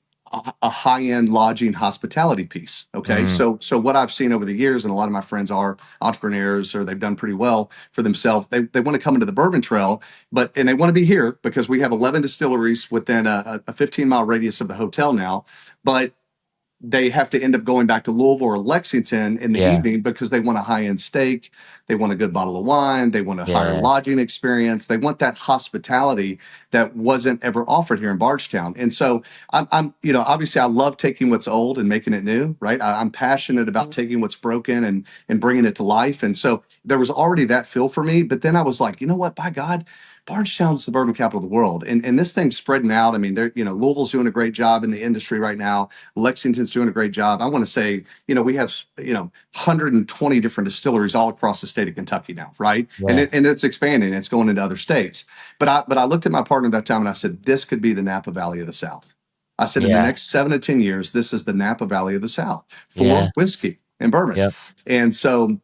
a high-end lodging hospitality piece. Okay. So what I've seen over the years, and a lot of my friends are entrepreneurs or they've done pretty well for themselves. They want to come into the Bourbon Trail, and they want to be here because we have 11 distilleries within a 15-mile radius of the hotel now. But they have to end up going back to Louisville or Lexington in the evening because they want a high-end steak. They want a good bottle of wine. They want a higher lodging experience. They want that hospitality that wasn't ever offered here in Bardstown. And so I'm obviously I love taking what's old and making it new, right? I'm passionate about taking what's broken and bringing it to life. And so there was already that feel for me. But then I was like, you know what, by God, Bardstown's the bourbon capital of the world. And this thing's spreading out. I mean, Louisville's doing a great job in the industry right now. Lexington's doing a great job. I want to say, we have, 120 different distilleries all across the state of Kentucky now, right? And Yeah. it's expanding. It's going into other states. But I looked at my partner at that time and I said, this could be the Napa Valley of the South. I said, in the Yeah. next 7 to 10 years, this is the Napa Valley of the South for Yeah. whiskey and bourbon. Yep. And so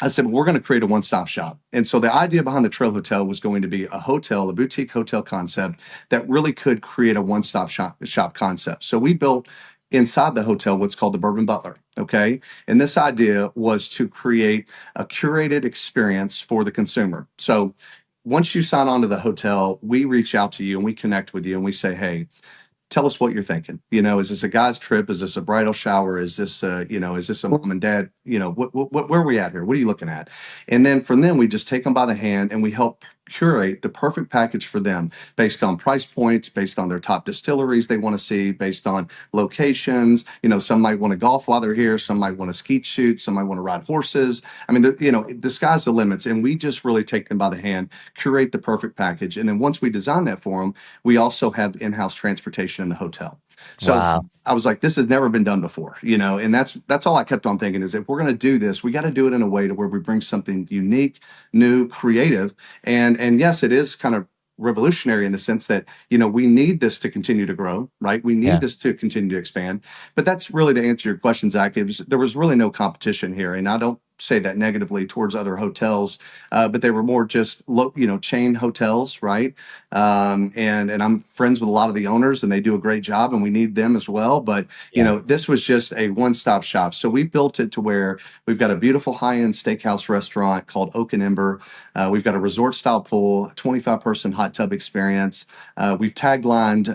I said, we're going to create a one-stop shop. And so the idea behind the Trail Hotel was going to be a hotel, a boutique hotel concept that really could create a one-stop shop concept. So we built inside the hotel what's called the Bourbon Butler. Okay. And this idea was to create a curated experience for the consumer. So once you sign on to the hotel, we reach out to you and we connect with you and we say, hey, tell us what you're thinking. Is this a guy's trip? Is this a bridal shower? Is this is this a mom and dad? Where are we at here? What are you looking at? And then from them, we just take them by the hand and we help curate the perfect package for them based on price points, based on their top distilleries they want to see, based on locations. Some might want to golf while they're here. Some might want to skeet shoot. Some might want to ride horses. I mean, the sky's the limits. And we just really take them by the hand, curate the perfect package. And then once we design that for them, we also have in-house transportation in the hotel. So Wow. I was like, this has never been done before, and that's all I kept on thinking is if we're going to do this, we got to do it in a way to where we bring something unique, new, creative. And yes, it is kind of revolutionary in the sense that, we need this to continue to grow, right? We need Yeah. this to continue to expand. But that's really to answer your question, Zach. There was really no competition here. And I don't say that negatively towards other hotels, but they were more just chain hotels, right? And I'm friends with a lot of the owners, and they do a great job, and we need them as well. But this was just a one-stop shop. So we built it to where we've got a beautiful high-end steakhouse restaurant called Oak and Ember. We've got a resort-style pool, 25-person hot tub experience. We've taglined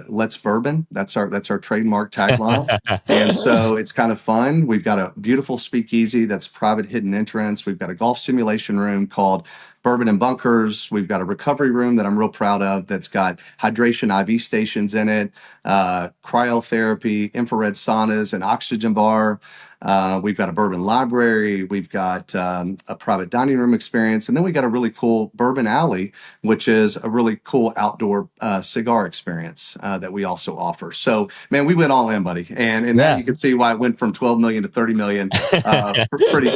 "Let's Bourbon." That's our trademark tagline. And so it's kind of fun. We've got a beautiful speakeasy that's private hidden entrance. We've got a golf simulation room called Bourbon and Bunkers. We've got a recovery room that I'm real proud of that's got hydration IV stations in it, cryotherapy, infrared saunas, an oxygen bar. We've got a bourbon library. We've got a private dining room experience. And then we got a really cool bourbon alley, which is a really cool outdoor cigar experience that we also offer. So, man, we went all in, buddy. And now you can see why it went from 12 million to 30 million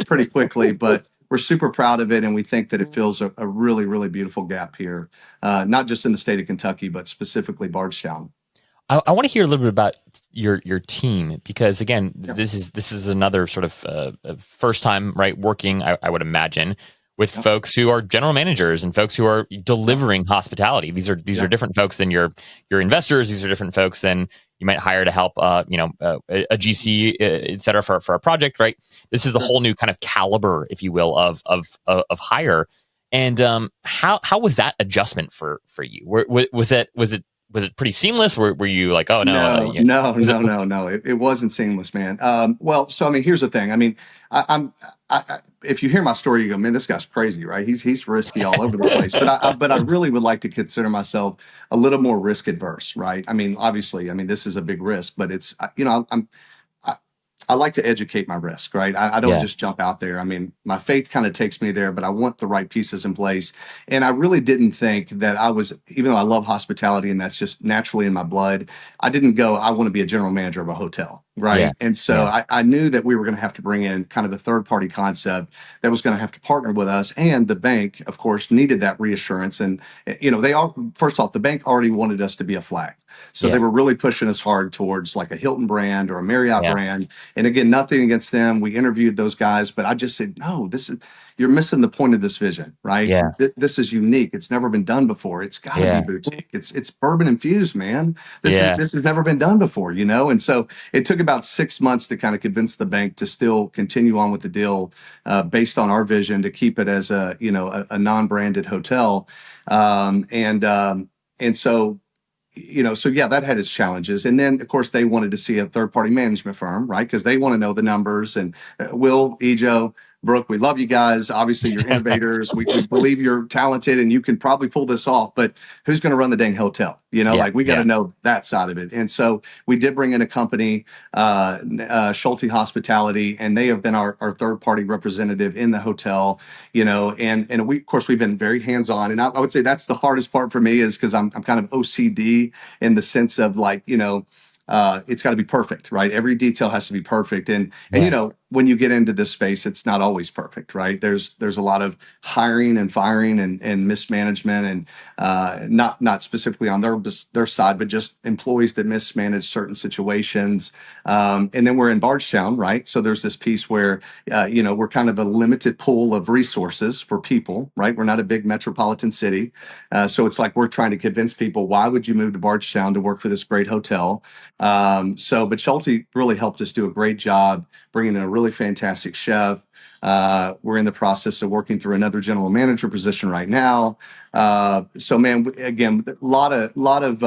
pretty quickly. But we're super proud of it. And we think that it fills a really, really beautiful gap here, not just in the state of Kentucky, but specifically Bardstown. I want to hear a little bit about your team because again, this is another sort of first time working. I would imagine with folks who are general managers and folks who are delivering hospitality. These are different folks than your investors. These are different folks than you might hire to help a GC, et cetera, for a project. Right. This is a whole new kind of caliber, if you will, of hire. And how was that adjustment for you? Was it pretty seamless? Were you like, oh no? No. It wasn't seamless, man. Well, so I mean, here's the thing. I mean, I'm if you hear my story, you go, man, this guy's crazy, right? He's risky all over the place. But I really would like to consider myself a little more risk adverse, right? I mean, obviously, this is a big risk, but it's I like to educate my risk, right? I don't just jump out there. I mean, my faith kind of takes me there, but I want the right pieces in place. And I really didn't think that even though I love hospitality and that's just naturally in my blood, I didn't go, I want to be a general manager of a hotel. Right. Yeah. And so I knew that we were going to have to bring in kind of a third party concept that was going to have to partner with us. And the bank, of course, needed that reassurance. And, first off, the bank already wanted us to be a flag. So they were really pushing us hard towards like a Hilton brand or a Marriott brand. And again, nothing against them. We interviewed those guys, but I just said, no, you're missing the point of this vision, right? Yeah. This is unique. It's never been done before. It's got to be boutique. It's bourbon infused, man. This has never been done before, And so it took about 6 months to kind of convince the bank to still continue on with the deal based on our vision to keep it as a non-branded hotel. And so that had its challenges. And then, of course, they wanted to see a third-party management firm, right? Because they want to know the numbers. And Will, Ejo, Brooke, we love you guys. Obviously, you're innovators. We believe you're talented and you can probably pull this off, but who's going to run the dang hotel? Yeah, Like we got to yeah. know that side of it. And so we did bring in a company, Schulte Hospitality, and they have been our third party representative in the hotel, and we, of course, we've been very hands on. And I would say that's the hardest part for me is because I'm kind of OCD in the sense of like, it's got to be perfect, right? Every detail has to be perfect. And Yeah. when you get into this space, it's not always perfect, right? There's a lot of hiring and firing and mismanagement, and not specifically on their side, but just employees that mismanage certain situations. And then we're in Bardstown, right? So there's this piece where we're kind of a limited pool of resources for people, right? We're not a big metropolitan city, so it's like we're trying to convince people, why would you move to Bardstown to work for this great hotel? But Schulte really helped us do a great job bringing in a really fantastic chef. We're in the process of working through another general manager position right now. So, man, again, a lot of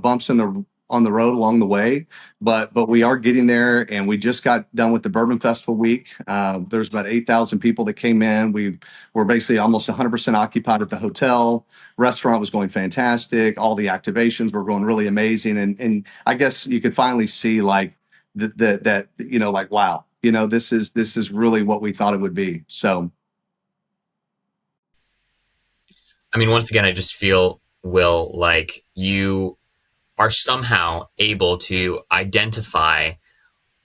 bumps on the road along the way, but we are getting there. And we just got done with the Bourbon Festival week. There's about 8,000 people that came in. We were basically almost 100% occupied at the hotel. Restaurant was going fantastic. All the activations were going really amazing. And I guess you could finally see like that like, wow, this is really what we thought it would be. So I mean, once again, I just feel, Will, like you are somehow able to identify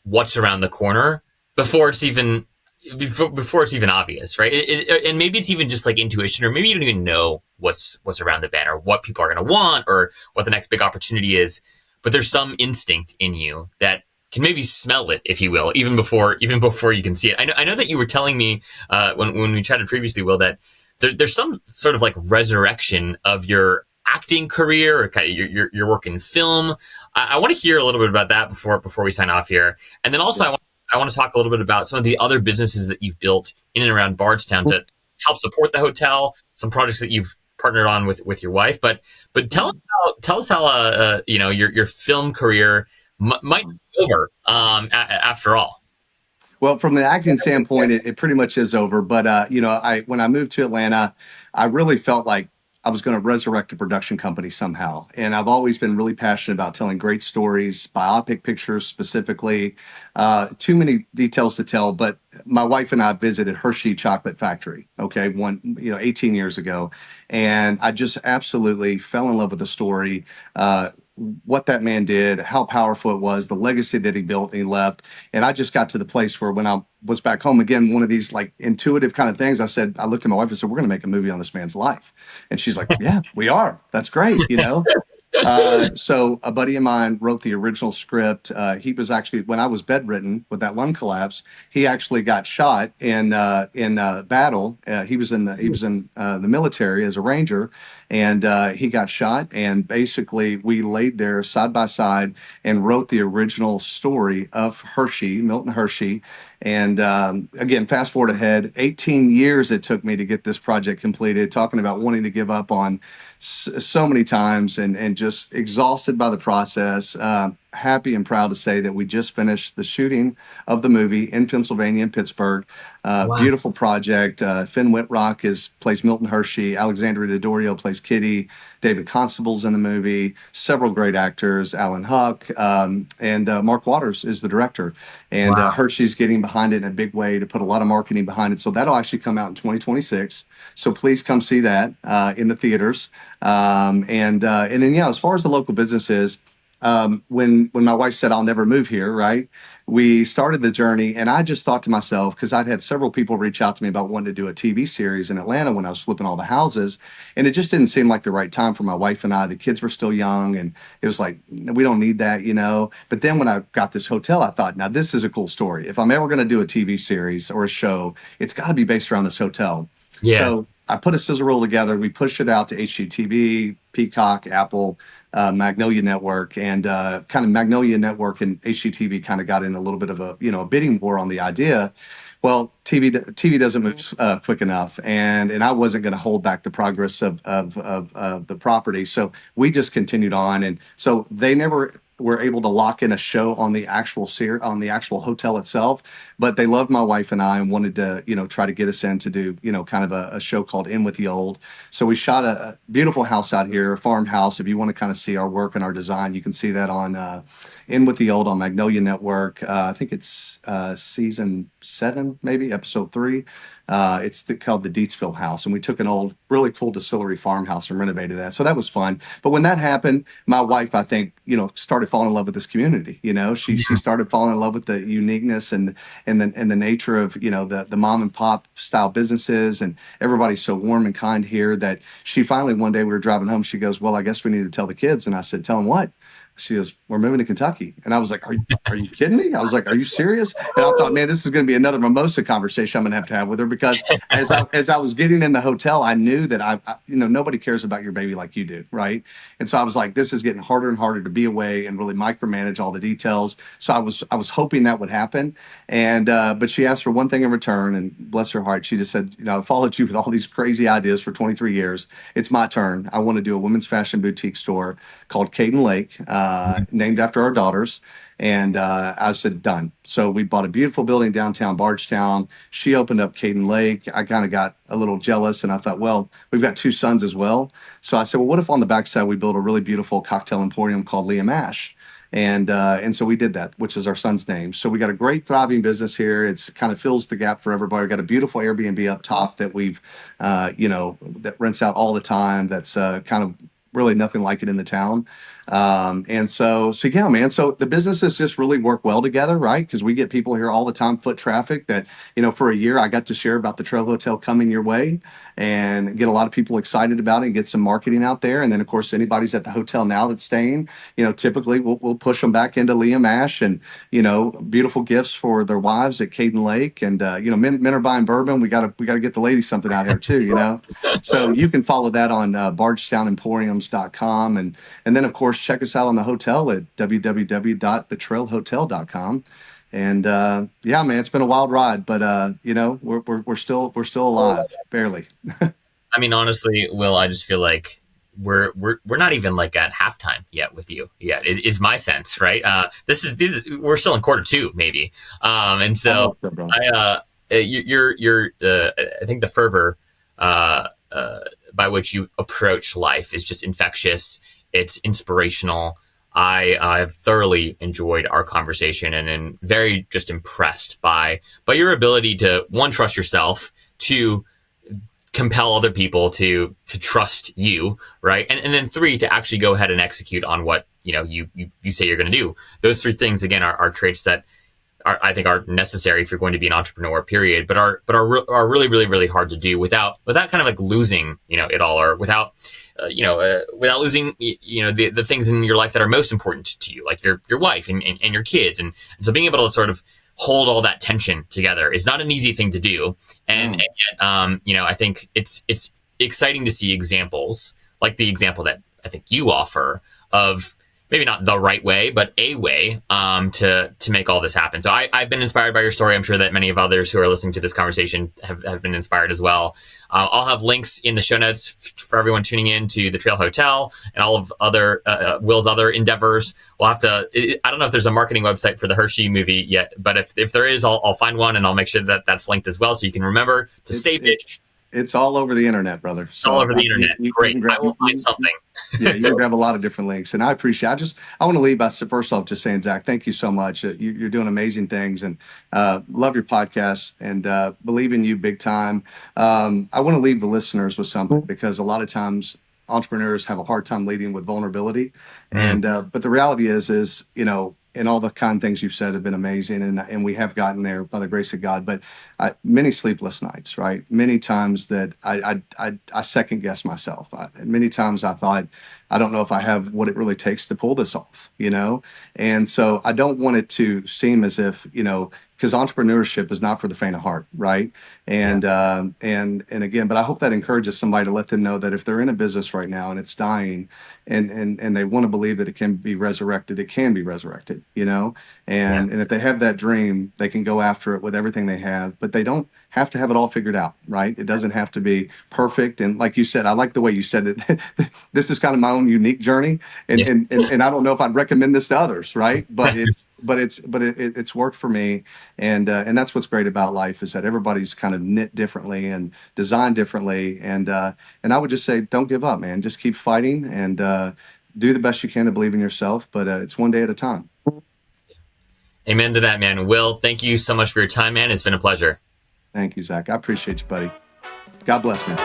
what's around the corner before it's even obvious, right? And maybe it's even just like intuition, or maybe you don't even know what's around the bend or what people are going to want or what the next big opportunity is. But there's some instinct in you that can maybe smell it, if you will, even before you can see it. I know that you were telling me when we chatted previously, Will, that there's some sort of like resurrection of your acting career or kind of your work in film. I want to hear a little bit about that before we sign off here, and then also I want to talk a little bit about some of the other businesses that you've built in and around Bardstown to help support the hotel. Some projects that you've partnered on with your wife, but tell us how your film career might be over after all. Well, from the acting standpoint, it pretty much is over. But when I moved to Atlanta, I really felt like I was going to resurrect a production company somehow. And I've always been really passionate about telling great stories, biopic pictures specifically. Too many details to tell, but my wife and I visited Hershey Chocolate Factory, okay, 18 years ago. And I just absolutely fell in love with the story. What that man did, how powerful it was, the legacy that he built and he left. And I just got to the place where when I was back home again, one of these like intuitive kind of things, I looked at my wife and said, we're going to make a movie on this man's life. And she's like, yeah, we are. That's great. So a buddy of mine wrote the original script. He was actually, when I was bedridden with that lung collapse, he actually got shot in battle. He was in the military as a ranger, and he got shot. And basically, we laid there side by side and wrote the original story of Milton Hershey. And again, fast forward ahead, 18 years it took me to get this project completed, talking about wanting to give up on so many times and just exhausted by the process. Happy and proud to say that we just finished the shooting of the movie in Pennsylvania, in Pittsburgh. Wow. Beautiful project. Finn Wittrock plays Milton Hershey. Alexandria Daddario plays Kitty. David Constable's in the movie. Several great actors. Alan Huck and Mark Waters is the director. And Wow. Hershey's getting behind it in a big way to put a lot of marketing behind it. So that'll actually come out in 2026. So please come see that in the theaters. And then, as far as the local businesses, when my wife said I'll never move here, right? We started the journey, and I just thought to myself, because I'd had several people reach out to me about wanting to do a TV series in Atlanta when I was flipping all the houses, and it just didn't seem like the right time for my wife and I. The kids were still young, and it was like, we don't need that, But then when I got this hotel, I thought, now this is a cool story. If I'm ever going to do a TV series or a show, it's got to be based around this hotel. Yeah. So I put a sizzle reel together. We pushed it out to HGTV, Peacock, Apple, Magnolia Network, and kind of Magnolia Network and HGTV kind of got in a little bit of a bidding war on the idea. Well, TV doesn't move quick enough, and I wasn't going to hold back the progress of the property, so we just continued on, and so they never were able to lock in a show on the actual hotel itself. But they loved my wife and I and wanted to, try to get us in to do, kind of a show called In with the Old. So we shot a beautiful house out here, a farmhouse. If you want to kind of see our work and our design, you can see that on In with the Old on Magnolia Network. I think it's season 7, maybe episode 3. It's called the Deetsville House, and we took an old, really cool distillery farmhouse and renovated that. So that was fun. But when that happened, my wife, I think, started falling in love with this community. She started falling in love with the uniqueness and the nature of the mom and pop style businesses, and everybody's so warm and kind here that she finally, one day we were driving home, she goes, "Well, I guess we need to tell the kids." And I said, "Tell them what?" She goes, "We're moving to Kentucky." And I was like, are you kidding me? I was like, "Are you serious?" And I thought, man, this is going to be another mimosa conversation I'm going to have with her, because as I was getting in the hotel, I knew that I nobody cares about your baby like you do. Right. And so I was like, this is getting harder and harder to be away and really micromanage all the details. So I was hoping that would happen. And, but she asked for one thing in return, and bless her heart, she just said, "I followed you with all these crazy ideas for 23 years. It's my turn. I want to do a women's fashion boutique store called Caden Lake, named after our daughters." And I said, done. So we bought a beautiful building downtown Bardstown. She opened up Caden Lake. I kind of got a little jealous, and I thought, well, we've got 2 sons as well. So I said, well, what if on the backside we build a really beautiful cocktail emporium called Liam Ash? And so we did that, which is our son's name. So we got a great thriving business here. It's kind of fills the gap for everybody. We've got a beautiful Airbnb up top that we've, that rents out all the time. That's kind of really nothing like it in the town. And so yeah, man. So the businesses just really work well together, right? Because we get people here all the time, foot traffic that, for a year I got to share about the Trail Hotel coming your way and get a lot of people excited about it and get some marketing out there. And then of course, anybody's at the hotel now that's staying, typically we'll push them back into Liam Ash and, beautiful gifts for their wives at Caden Lake. And, men are buying bourbon. We gotta get the ladies something out here too, So you can follow that on bardstownemporiums.com. And then of course, check us out on the hotel at www.thetrailhotel.com. And yeah, man, it's been a wild ride, but we're still alive, barely. I mean, honestly, Will, I just feel like we're not even like at halftime yet with you. Yeah, is my sense, right? We're still in quarter 2, maybe. And so you're I think the fervor by which you approach life is just infectious. It's inspirational. I've thoroughly enjoyed our conversation and am very just impressed by your ability to, 1, trust yourself, 2, compel other people to trust you, right? And then 3, to actually go ahead and execute on what you say you're going to do. Those 3 things again are traits that I think are necessary if you're going to be an entrepreneur, period, but are really, really, really hard to do without kind of like losing it all, or without without losing, the things in your life that are most important to you, like your wife and your kids. And so being able to sort of hold all that tension together is not an easy thing to do. And yet, I think it's exciting to see examples like the example that I think you offer of maybe not the right way, but a way to make all this happen. So I've been inspired by your story. I'm sure that many of others who are listening to this conversation have been inspired as well. I'll have links in the show notes for everyone tuning in to the Trail Hotel and all of other Will's other endeavors. We'll have to. I don't know if there's a marketing website for the Hershey movie yet, but if there is, I'll find one and I'll make sure that that's linked as well, so you can remember to save it. It's all over the internet, brother. It's all over the internet. Great. I will find something. Yeah, you can grab a lot of different links. And I appreciate I want to leave by first off just saying, Zach, thank you so much. You're doing amazing things, and love your podcast and believe in you big time. I want to leave the listeners with something, because a lot of times entrepreneurs have a hard time leading with vulnerability. And but the reality is and all the kind of things you've said have been amazing, and we have gotten there by the grace of God. But many sleepless nights, right? Many times that I second guess myself. Many times I thought, I don't know if I have what it really takes to pull this off, And so I don't want it to seem as if, because entrepreneurship is not for the faint of heart, right? And again, but I hope that encourages somebody to let them know that if they're in a business right now and it's dying, and they want to believe that it can be resurrected, it can be resurrected, and if they have that dream, they can go after it with everything they have, but they don't have to have it all figured out, right? It doesn't have to be perfect. And like you said, I like the way you said it. This is kind of my own unique journey, and I don't know if I'd recommend this to others, right? But it's worked for me, and that's what's great about life, is that everybody's kind of knit differently and designed differently, and I would just say, don't give up, man. Just keep fighting and do the best you can to believe in yourself. But it's one day at a time. Amen to that, man. Will, thank you so much for your time, man. It's been a pleasure. Thank you, Zach. I appreciate you, buddy. God bless, man.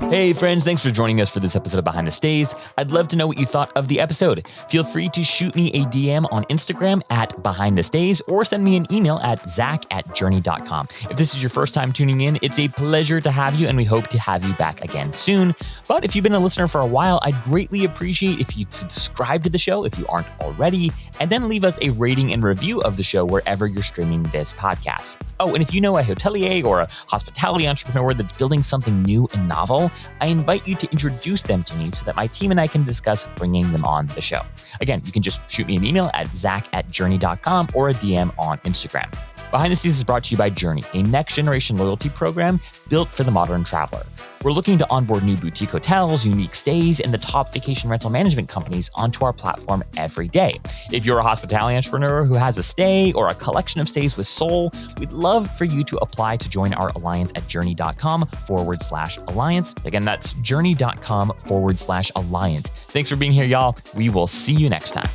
Hey friends, thanks for joining us for this episode of Behind the Stays. I'd love to know what you thought of the episode. Feel free to shoot me a DM on Instagram at Behind the Stays, or send me an email at zach@journey.com. If this is your first time tuning in, it's a pleasure to have you, and we hope to have you back again soon. But if you've been a listener for a while, I'd greatly appreciate if you'd subscribe to the show if you aren't already, and then leave us a rating and review of the show wherever you're streaming this podcast. Oh, and if you know a hotelier or a hospitality entrepreneur that's building something new and novel, I invite you to introduce them to me so that my team and I can discuss bringing them on the show. Again, you can just shoot me an email at zach@journey.com or a DM on Instagram. Behind the Scenes is brought to you by Journey, a next-generation loyalty program built for the modern traveler. We're looking to onboard new boutique hotels, unique stays, and the top vacation rental management companies onto our platform every day. If you're a hospitality entrepreneur who has a stay or a collection of stays with soul, we'd love for you to apply to join our alliance at journey.com/alliance. Again, that's journey.com/alliance. Thanks for being here, y'all. We will see you next time.